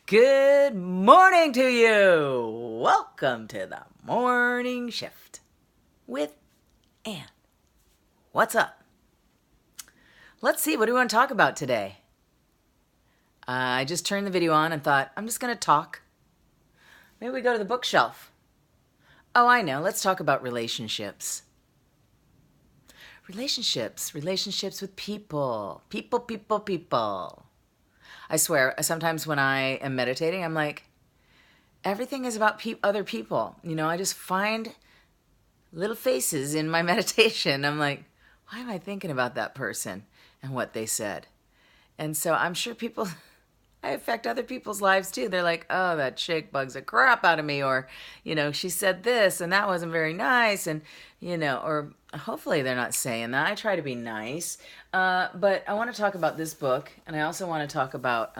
Good morning to you. Welcome to the morning shift with Ann. What's up? Let's see, what do we want to talk about today? I just turned the video on and thought, I'm just going to talk. Maybe we go to the bookshelf. Oh, I know. Let's talk about relationships. Relationships with people. People. I swear, sometimes when I am meditating, I'm like, everything is about other people. You know, I just find little faces in my meditation. I'm like, why am I thinking about that person and what they said? And so I'm sure I affect other people's lives too. They're like, oh, that chick bugs the crap out of me. Or, you know, she said this and that wasn't very nice. And, you know, or hopefully they're not saying that. I try to be nice. But I want to talk about this book. And I also want to talk about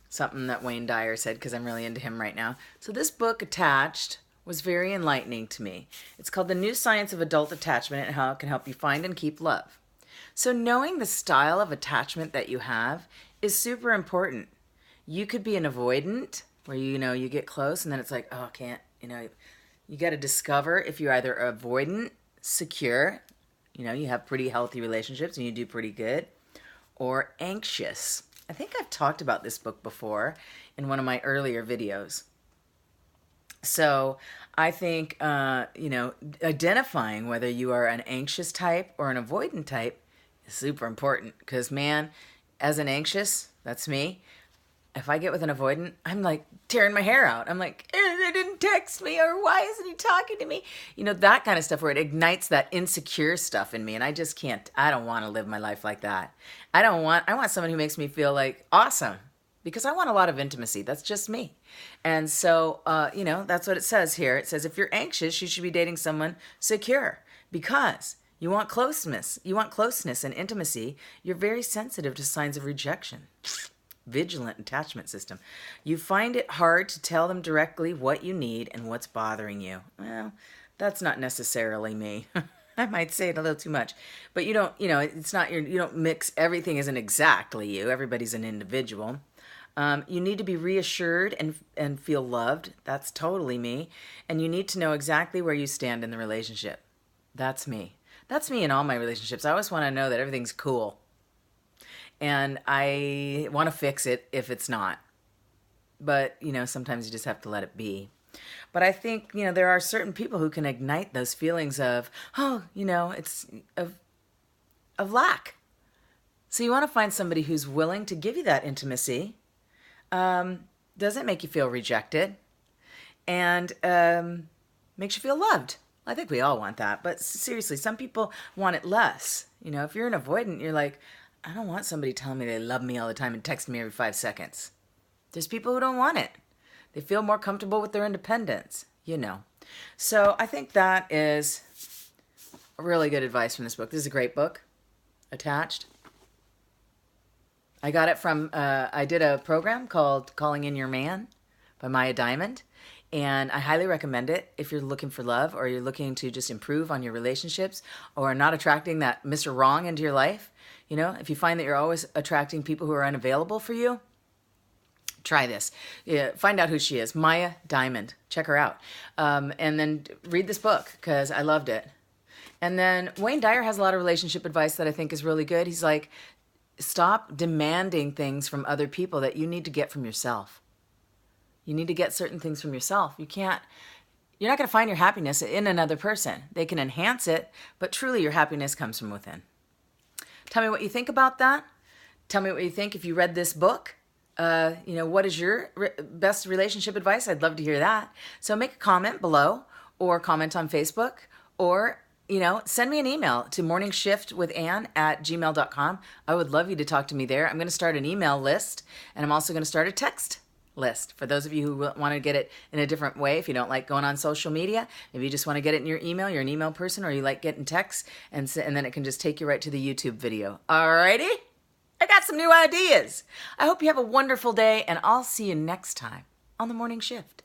something that Wayne Dyer said, because I'm really into him right now. So this book, Attached, was very enlightening to me. It's called The New Science of Adult Attachment and How It Can Help You Find and Keep Love. So knowing the style of attachment that you have is super important. You could be an avoidant, where you get close and then it's like, oh, I can't, you got to discover if you're either avoidant, secure, you have pretty healthy relationships and you do pretty good, or anxious. I think I've talked about this book before in one of my earlier videos. So I think, identifying whether you are an anxious type or an avoidant type is super important, because, man, as an anxious, that's me. If I get with an avoidant, I'm like tearing my hair out. I'm like, they didn't text me, or why isn't he talking to me? That kind of stuff where it ignites that insecure stuff in me. And I just can't, I don't want to live my life like that. I want someone who makes me feel like awesome, because I want a lot of intimacy. That's just me. And so, that's what it says here. It says, if you're anxious, you should be dating someone secure, because you want closeness. You want closeness and intimacy. You're very sensitive to signs of rejection. Vigilant attachment system. You find it hard to tell them directly what you need and what's bothering you. Well, that's not necessarily me. I might say it a little too much, but you don't mix, everything isn't exactly you. Everybody's an individual. You need to be reassured and feel loved. That's totally me. And you need to know exactly where you stand in the relationship. That's me. That's me in all my relationships. I always want to know that everything's cool. And I want to fix it if it's not. But, sometimes you just have to let it be. But I think, there are certain people who can ignite those feelings of, it's of lack. So you want to find somebody who's willing to give you that intimacy, doesn't make you feel rejected, and makes you feel loved. I think we all want that. But seriously, some people want it less. If you're an avoidant, you're like, I don't want somebody telling me they love me all the time and text me every 5 seconds. There's people who don't want it. They feel more comfortable with their independence, So I think that is really good advice from this book. This is a great book, Attached. I got it from, I did a program called Calling in Your Man by Maya Diamond. And I highly recommend it if you're looking for love, or you're looking to just improve on your relationships, or not attracting that Mr. Wrong into your life. If you find that you're always attracting people who are unavailable for you, try this. Find out who she is. Maya Diamond. Check her out. And then read this book, because I loved it. And then Wayne Dyer has a lot of relationship advice that I think is really good. He's like, stop demanding things from other people that you need to get from yourself. You need to get certain things from yourself. You're not going to find your happiness in another person. They can enhance it, but truly your happiness comes from within. Tell me what you think about that. Tell me what you think if you read this book. What is your best relationship advice? I'd love to hear that. So make a comment below, or comment on Facebook, or, send me an email to morningshiftwithann@gmail.com. I would love you to talk to me there. I'm going to start an email list, and I'm also going to start a text list for those of you who want to get it in a different way. If you don't like going on social media, maybe you just want to get it in your email, you're an email person, or you like getting texts, and then it can just take you right to the YouTube video. Alrighty? I got some new ideas. I hope you have a wonderful day, and I'll see you next time on The Morning Shift.